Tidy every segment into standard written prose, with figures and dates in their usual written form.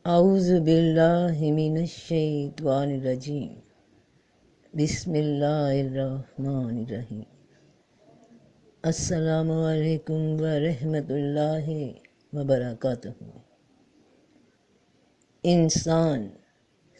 اعوذ باللہ من الشیطان الرجیم بسم اللہ الرحمن الرحیم۔ السلام علیکم ورحمۃ اللہ وبرکاتہ۔ انسان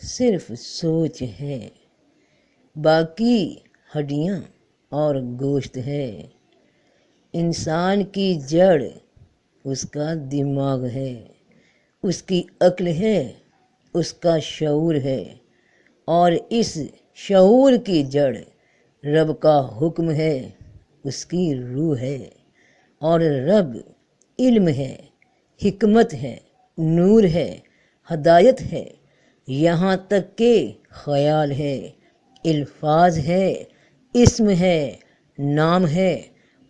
صرف سوچ ہے، باقی ہڈیاں اور گوشت ہے۔ انسان کی جڑ اس کا دماغ ہے، اس کی عقل ہے، اس کا شعور ہے، اور اس شعور کی جڑ رب کا حکم ہے، اس کی روح ہے، اور رب علم ہے، حکمت ہے، نور ہے، ہدایت ہے، یہاں تک کہ خیال ہے، الفاظ ہے، اسم ہے، نام ہے،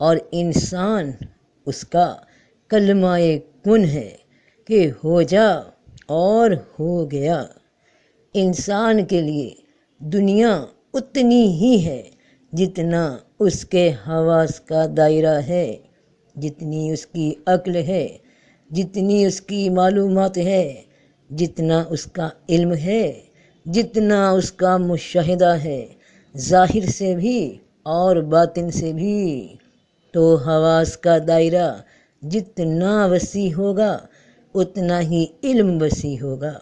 اور انسان اس کا کلمہ کن ہے کہ ہو جا اور ہو گیا۔ انسان کے لیے دنیا اتنی ہی ہے جتنا اس کے حواس کا دائرہ ہے، جتنی اس کی عقل ہے، جتنی اس کی معلومات ہے، جتنا اس کا علم ہے، جتنا اس کا مشاہدہ ہے، ظاہر سے بھی اور باطن سے بھی۔ تو حواس کا دائرہ جتنا وسیع ہوگا اتنا ہی علم وسیع ہوگا،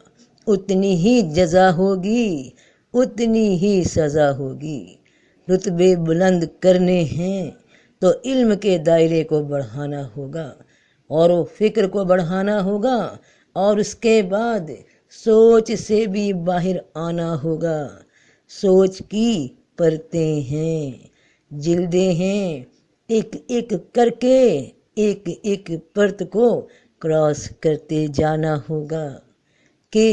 اتنی ہی جزا ہوگی، اتنی ہی سزا ہوگی۔ رتبے بلند کرنے ہیں تو علم کے دائرے کو بڑھانا ہوگا، اور وہ فکر کو بڑھانا ہوگا، اور اس کے بعد سوچ سے بھی باہر آنا ہوگا۔ سوچ کی پرتیں ہیں، جلدیں ہیں، ایک ایک کر کے ایک ایک پرت کو کراس کرتے جانا ہوگا کہ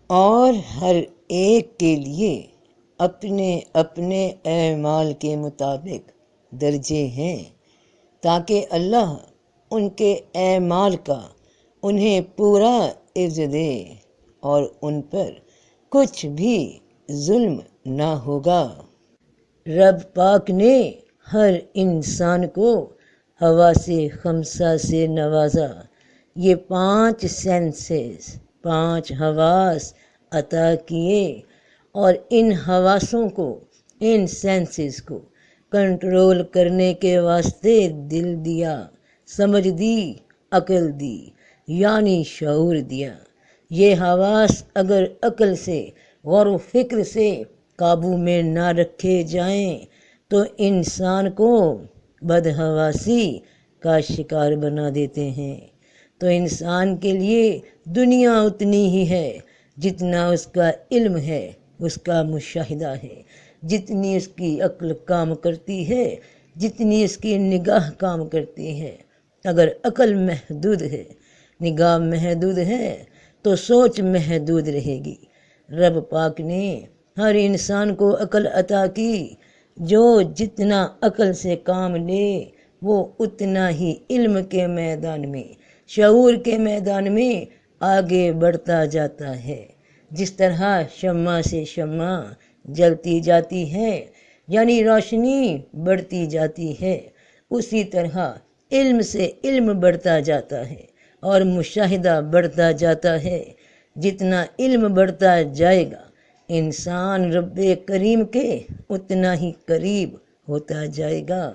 اور ہر ایک کے لیے اپنے اپنے اعمال کے مطابق درجے ہیں، تاکہ اللہ ان کے اعمال کا انہیں پورا عوض دے، اور ان پر کچھ بھی ظلم نہ ہوگا۔ رب پاک نے ہر انسان کو حواس خمسہ سے نوازا۔ یہ 5 سینسز، 5 حواس عطا کیے، اور ان حواسوں کو، ان سینسز کو کنٹرول کرنے کے واسطے دل دیا، سمجھ دی، عقل دی، یعنی شعور دیا۔ یہ حواس اگر عقل سے، غور و فکر سے قابو میں نہ رکھے جائیں تو انسان کو بدحواسی کا شکار بنا دیتے ہیں۔ تو انسان کے لیے دنیا اتنی ہی ہے جتنا اس کا علم ہے، اس کا مشاہدہ ہے، جتنی اس کی عقل کام کرتی ہے، جتنی اس کی نگاہ کام کرتی ہے۔ اگر عقل محدود ہے، نگاہ محدود ہے، تو سوچ محدود رہے گی۔ رب پاک نے ہر انسان کو عقل عطا کی، جو جتنا عقل سے کام لے وہ اتنا ہی علم کے میدان میں، شعور کے میدان میں آگے بڑھتا جاتا ہے۔ جس طرح شمع سے شمع جلتی جاتی ہے، یعنی روشنی بڑھتی جاتی ہے، اسی طرح علم سے علم بڑھتا جاتا ہے اور مشاہدہ بڑھتا جاتا ہے۔ جتنا علم بڑھتا جائے گا انسان رب کریم کے اتنا ہی قریب ہوتا جائے گا۔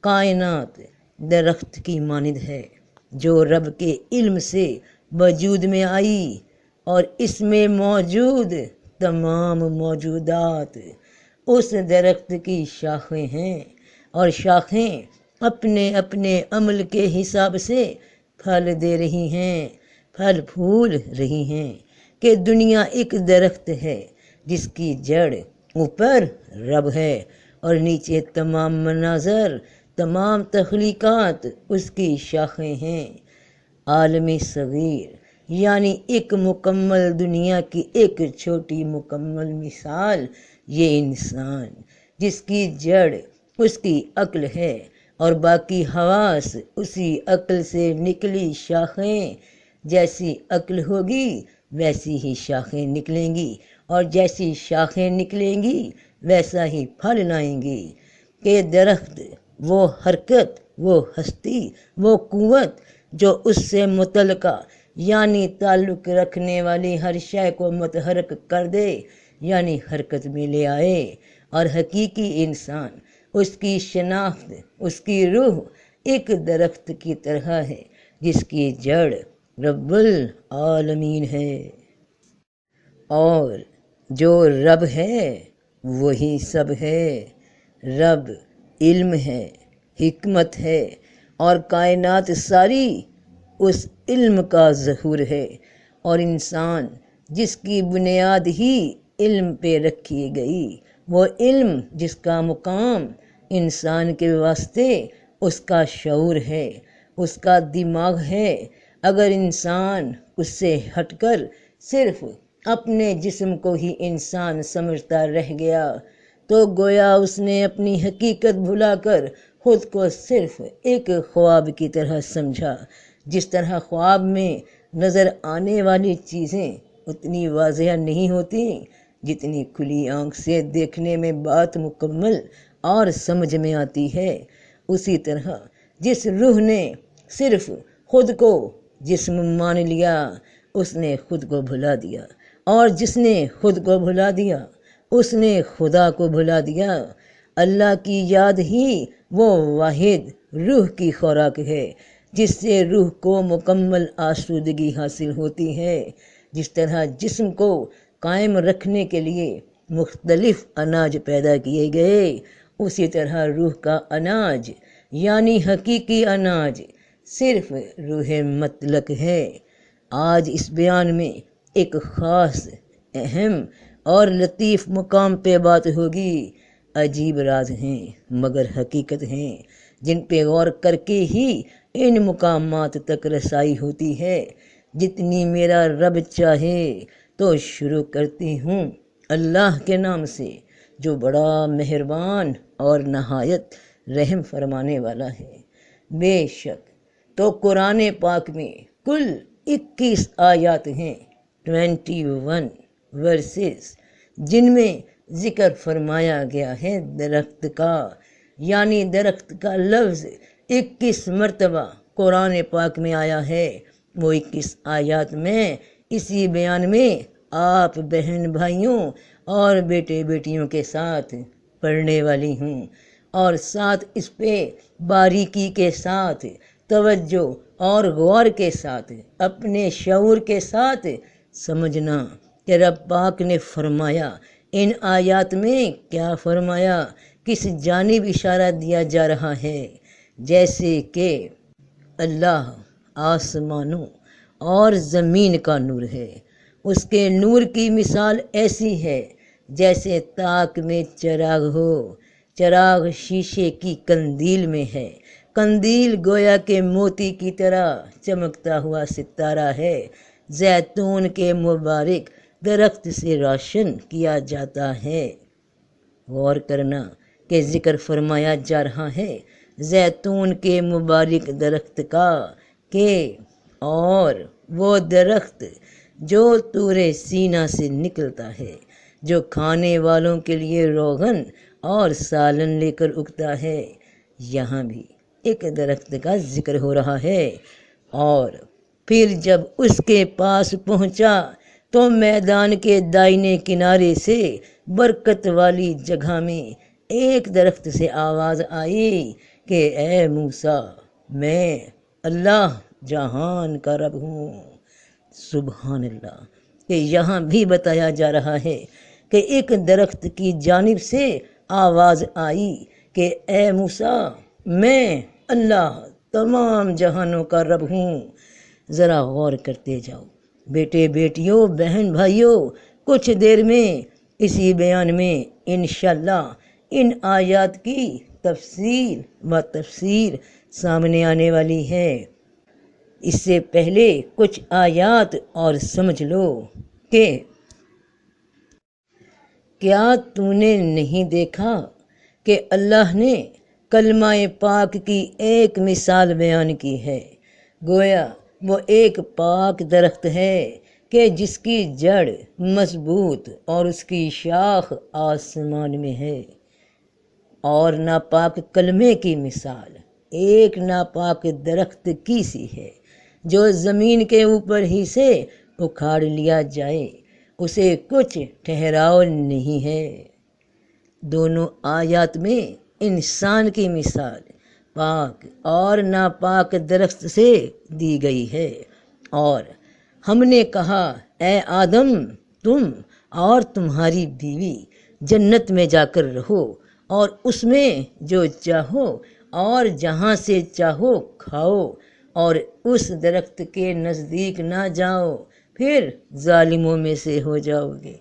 کائنات درخت کی مانند ہے جو رب کے علم سے وجود میں آئی، اور اس میں موجود تمام موجودات اس درخت کی شاخیں ہیں، اور شاخیں اپنے اپنے عمل کے حساب سے پھل دے رہی ہیں، پھل پھول رہی ہیں، کہ دنیا ایک درخت ہے جس کی جڑ اوپر رب ہے، اور نیچے تمام مناظر، تمام تخلیقات اس کی شاخیں ہیں۔ عالم صغیر یعنی ایک مکمل دنیا کی ایک چھوٹی مکمل مثال یہ انسان، جس کی جڑ اس کی عقل ہے، اور باقی حواس اسی عقل سے نکلی شاخیں۔ جیسی عقل ہوگی ویسی ہی شاخیں نکلیں گی، اور جیسی شاخیں نکلیں گی ویسا ہی پھل لائیں گی۔ کہ درخت وہ حرکت، وہ ہستی، وہ قوت جو اس سے متعلقہ یعنی تعلق رکھنے والی ہر شے کو متحرک کر دے، یعنی حرکت میں لے آئے۔ اور حقیقی انسان، اس کی شناخت، اس کی روح ایک درخت کی طرح ہے جس کی جڑ رب العالمین ہے، اور جو رب ہے وہی سب ہے۔ رب علم ہے، حکمت ہے، اور کائنات ساری اس علم کا ظہور ہے، اور انسان جس کی بنیاد ہی علم پہ رکھی گئی، وہ علم جس کا مقام انسان کے واسطے اس کا شعور ہے، اس کا دماغ ہے۔ اگر انسان اس سے ہٹ کر صرف اپنے جسم کو ہی انسان سمجھتا رہ گیا تو گویا اس نے اپنی حقیقت بھلا کر خود کو صرف ایک خواب کی طرح سمجھا۔ جس طرح خواب میں نظر آنے والی چیزیں اتنی واضح نہیں ہوتی جتنی کھلی آنکھ سے دیکھنے میں بات مکمل اور سمجھ میں آتی ہے، اسی طرح جس روح نے صرف خود کو جسم مان لیا اس نے خود کو بھلا دیا، اور جس نے خود کو بھلا دیا اس نے خدا کو بھلا دیا۔ اللہ کی یاد ہی وہ واحد روح کی خوراک ہے جس سے روح کو مکمل آسودگی حاصل ہوتی ہے۔ جس طرح جسم کو قائم رکھنے کے لیے مختلف اناج پیدا کیے گئے، اسی طرح روح کا اناج یعنی حقیقی اناج صرف روح مطلق ہے۔ آج اس بیان میں ایک خاص، اہم اور لطیف مقام پہ بات ہوگی۔ عجیب راز ہیں مگر حقیقت ہیں جن پہ غور کر کے ہی ان مقامات تک رسائی ہوتی ہے۔ جتنی میرا رب چاہے تو شروع کرتی ہوں اللہ کے نام سے جو بڑا مہربان اور نہایت رحم فرمانے والا ہے۔ بے شک تو قرآن پاک میں کل 21 آیات ہیں، 21 ورسز، جن میں ذکر فرمایا گیا ہے درخت کا، یعنی درخت کا لفظ 21 مرتبہ قرآن پاک میں آیا ہے۔ وہ 21 آیات میں اسی بیان میں آپ بہن بھائیوں اور بیٹے بیٹیوں کے ساتھ پڑھنے والی ہوں، اور ساتھ اس پہ باریکی کے ساتھ، توجہ اور غور کے ساتھ، اپنے شعور کے ساتھ سمجھنا کہ رب پاک نے فرمایا، ان آیات میں کیا فرمایا، کس جانب اشارہ دیا جا رہا ہے۔ جیسے کہ اللہ آسمانوں اور زمین کا نور ہے، اس کے نور کی مثال ایسی ہے جیسے تاک میں چراغ ہو۔ چراغ شیشے کی قندیل میں ہے، قندیل گویا کہ موتی کی طرح چمکتا ہوا ستارہ ہے۔ زیتون کے مبارک درخت سے روشن کیا جاتا ہے۔ غور کرنا کہ ذکر فرمایا جا رہا ہے زیتون کے مبارک درخت کا، کہ اور وہ درخت جو طور سینا سے نکلتا ہے، جو کھانے والوں کے لیے روغن اور سالن لے کر اگتا ہے۔ یہاں بھی ایک درخت کا ذکر ہو رہا ہے۔ اور پھر جب اس کے پاس پہنچا تو میدان کے دائیں کنارے سے برکت والی جگہ میں ایک درخت سے آواز آئی کہ اے موسیٰ، میں اللہ جہان کا رب ہوں۔ سبحان اللہ، کہ یہاں بھی بتایا جا رہا ہے کہ ایک درخت کی جانب سے آواز آئی کہ اے موسیٰ، میں اللہ تمام جہانوں کا رب ہوں۔ ذرا غور کرتے جاؤ بیٹے بیٹیوں، بہن بھائیوں، کچھ دیر میں اسی بیان میں انشاءاللہ ان آیات کی تفصیل و تفسیر سامنے آنے والی ہے۔ اس سے پہلے کچھ آیات اور سمجھ لو کہ کیا تو نے نہیں دیکھا کہ اللہ نے کلمہ پاک کی ایک مثال بیان کی ہے، گویا وہ ایک پاک درخت ہے کہ جس کی جڑ مضبوط اور اس کی شاخ آسمان میں ہے۔ اور ناپاک کلمے کی مثال ایک ناپاک درخت کی سی ہے جو زمین کے اوپر ہی سے اکھاڑ لیا جائے اسے کچھ ٹھہراؤ نہیں ہے۔ دونوں آیات میں انسان کی مثال پاک اور ناپاک درخت سے دی گئی ہے، اور ہم نے کہا اے آدم تم اور تمہاری بیوی جنت میں جا کر رہو اور اس میں جو چاہو اور جہاں سے چاہو کھاؤ، اور اس درخت کے نزدیک نہ جاؤ پھر ظالموں میں سے ہو جاؤ گے۔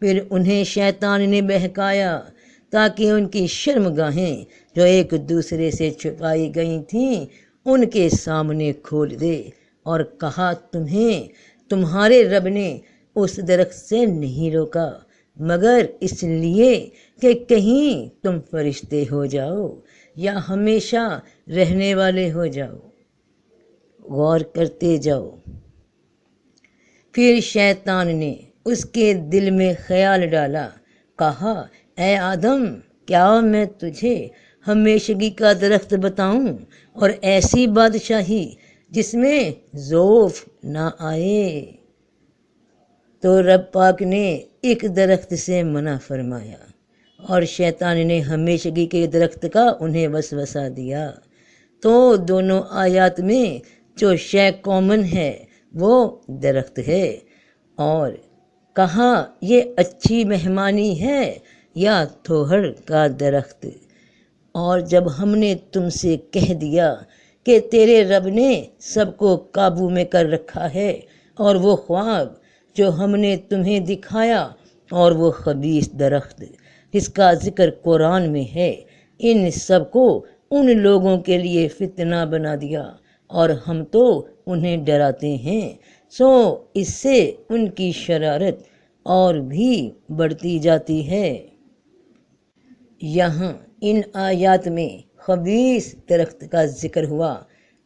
پھر انہیں شیطان نے بہکایا تاکہ ان کی شرمگاہیں جو ایک دوسرے سے چھپائی گئی تھیں ان کے سامنے کھول دے، اور کہا تمہیں تمہارے رب نے اس درخت سے نہیں روکا مگر اس لیے کہ کہیں تم فرشتے ہو جاؤ یا ہمیشہ رہنے والے ہو جاؤ۔ غور کرتے جاؤ۔ پھر شیطان نے اس کے دل میں خیال ڈالا، کہا اے آدم کیا میں تجھے ہمیشگی کا درخت بتاؤں اور ایسی بادشاہی جس میں ذوف نہ آئے؟ تو رب پاک نے ایک درخت سے منع فرمایا اور شیطان نے ہمیشگی کے درخت کا انہیں وسوسہ دیا۔ تو دونوں آیات میں جو شے کامن ہے وہ درخت ہے، اور کہا یہ اچھی مہمانی ہے یا تھوہر کا درخت۔ اور جب ہم نے تم سے کہہ دیا کہ تیرے رب نے سب کو قابو میں کر رکھا ہے، اور وہ خواب جو ہم نے تمہیں دکھایا اور وہ خبیث درخت جس کا ذکر قرآن میں ہے، ان سب کو ان لوگوں کے لیے فتنہ بنا دیا اور ہم تو انہیں ڈراتے ہیں، سو اس سے ان کی شرارت اور بھی بڑھتی جاتی ہے۔ یہاں ان آیات میں خبیث درخت کا ذکر ہوا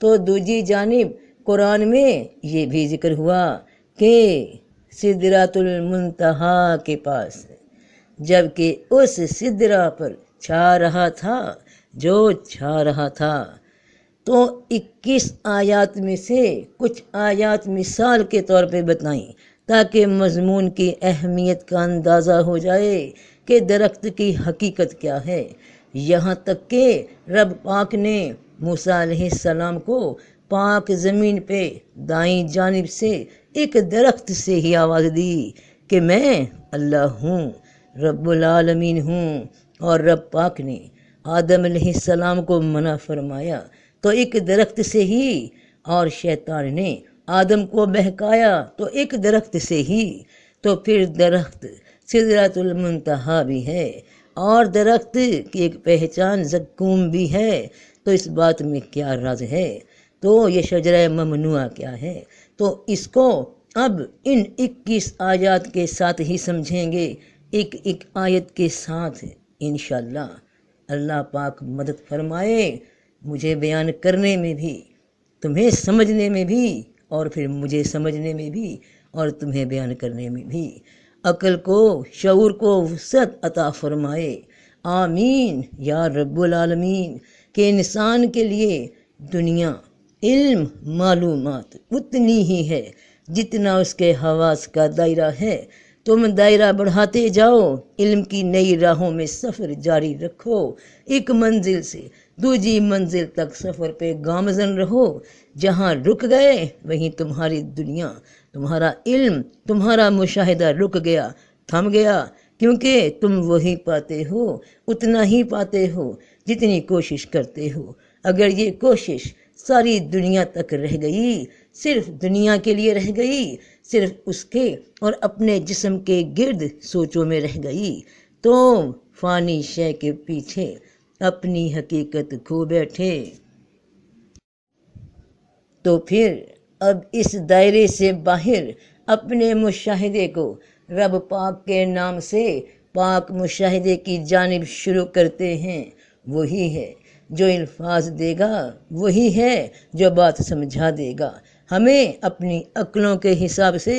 تو دوسری جانب قرآن میں یہ بھی ذکر ہوا کہ سدرۃ المنتہا کے پاس، جبکہ اس سدرہ پر چھا رہا تھا جو چھا رہا تھا۔ تو 21 آیات میں سے کچھ آیات مثال کے طور پہ بتائیں تاکہ مضمون کی اہمیت کا اندازہ ہو جائے کہ درخت کی حقیقت کیا ہے، یہاں تک کہ رب پاک نے موسیٰ علیہ السلام کو پاک زمین پہ دائیں جانب سے ایک درخت سے ہی آواز دی کہ میں اللہ ہوں، رب العالمین ہوں، اور رب پاک نے آدم علیہ السلام کو منع فرمایا تو ایک درخت سے ہی، اور شیطان نے آدم کو بہکایا تو ایک درخت سے ہی۔ تو پھر درخت سدرۃ المنتہا بھی ہے اور درخت کی ایک پہچان زقوم بھی ہے، تو اس بات میں کیا راز ہے؟ تو یہ شجرہ ممنوعہ کیا ہے؟ تو اس کو اب ان 21 آیات کے ساتھ ہی سمجھیں گے، ایک ایک آیت کے ساتھ انشاءاللہ۔ اللہ پاک مدد فرمائے مجھے بیان کرنے میں بھی، تمہیں سمجھنے میں بھی، اور پھر مجھے سمجھنے میں بھی اور تمہیں بیان کرنے میں بھی۔ عقل کو، شعور کو وسعت عطا فرمائے، آمین یا رب العالمین۔ کہ انسان کے لیے دنیا علم معلومات اتنی ہی ہے جتنا اس کے حواس کا دائرہ ہے۔ تم دائرہ بڑھاتے جاؤ، علم کی نئی راہوں میں سفر جاری رکھو، ایک منزل سے دوسری منزل تک سفر پہ گامزن رہو۔ جہاں رک گئے وہیں تمہاری دنیا، تمہارا علم، تمہارا مشاہدہ رک گیا، تھم گیا، کیونکہ تم وہی پاتے ہو، اتنا ہی پاتے ہو جتنی کوشش کرتے ہو۔ اگر یہ کوشش ساری دنیا تک رہ گئی، صرف دنیا کے لیے رہ گئی، صرف اس کے اور اپنے جسم کے گرد سوچوں میں رہ گئی، تو فانی شے کے پیچھے اپنی حقیقت کھو بیٹھے۔ تو پھر اب اس دائرے سے باہر اپنے مشاہدے کو رب پاک کے نام سے پاک مشاہدے کی جانب شروع کرتے ہیں۔ وہی ہے جو الفاظ دے گا، وہی ہے جو بات سمجھا دے گا ہمیں اپنی عقلوں کے حساب سے۔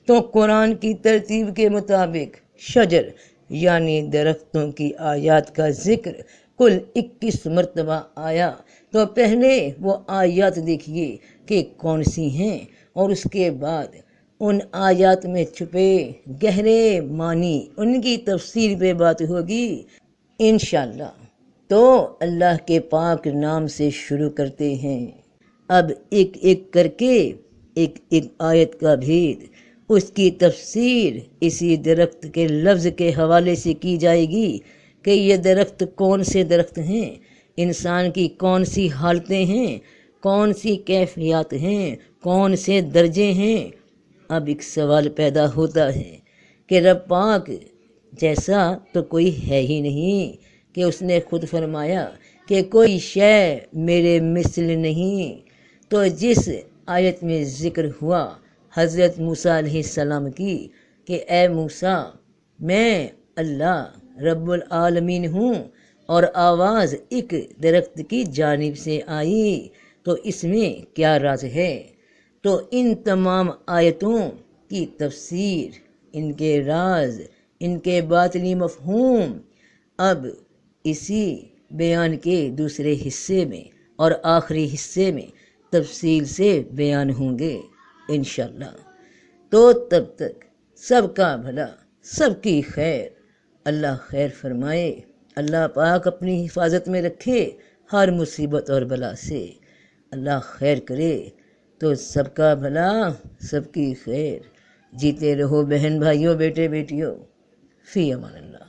تو قرآن کی ترتیب کے مطابق شجر یعنی درختوں کی آیات کا ذکر کل 21 مرتبہ آیا۔ تو پہلے وہ آیات دیکھیے کہ کون سی ہیں، اور اس کے بعد ان آیات میں چھپے گہرے معنی، ان کی تفسیر پہ بات ہوگی انشاءاللہ۔ تو اللہ کے پاک نام سے شروع کرتے ہیں۔ اب ایک ایک کر کے ایک ایک آیت کا بھید، اس کی تفسیر اسی درخت کے لفظ کے حوالے سے کی جائے گی کہ یہ درخت کون سے درخت ہیں، انسان کی کون سی حالتیں ہیں، کون سی کیفیات ہیں، کون سے درجے ہیں۔ اب ایک سوال پیدا ہوتا ہے کہ رب پاک جیسا تو کوئی ہے ہی نہیں، کہ اس نے خود فرمایا کہ کوئی شے میرے مثل نہیں۔ تو جس آیت میں ذکر ہوا حضرت موسیٰ علیہ السلام کی کہ اے موسیٰ میں اللہ رب العالمین ہوں، اور آواز ایک درخت کی جانب سے آئی، تو اس میں کیا راز ہے؟ تو ان تمام آیتوں کی تفسیر، ان کے راز، ان کے باطنی مفہوم اب اسی بیان کے دوسرے حصے میں اور آخری حصے میں تفصیل سے بیان ہوں گے انشاءاللہ۔ تو تب تک سب کا بھلا، سب کی خیر، اللہ خیر فرمائے، اللہ پاک اپنی حفاظت میں رکھے ہر مصیبت اور بلا سے، اللہ خیر کرے۔ تو سب کا بھلا، سب کی خیر۔ جیتے رہو بہن بھائیوں، بیٹے بیٹیوں، فی امان اللہ۔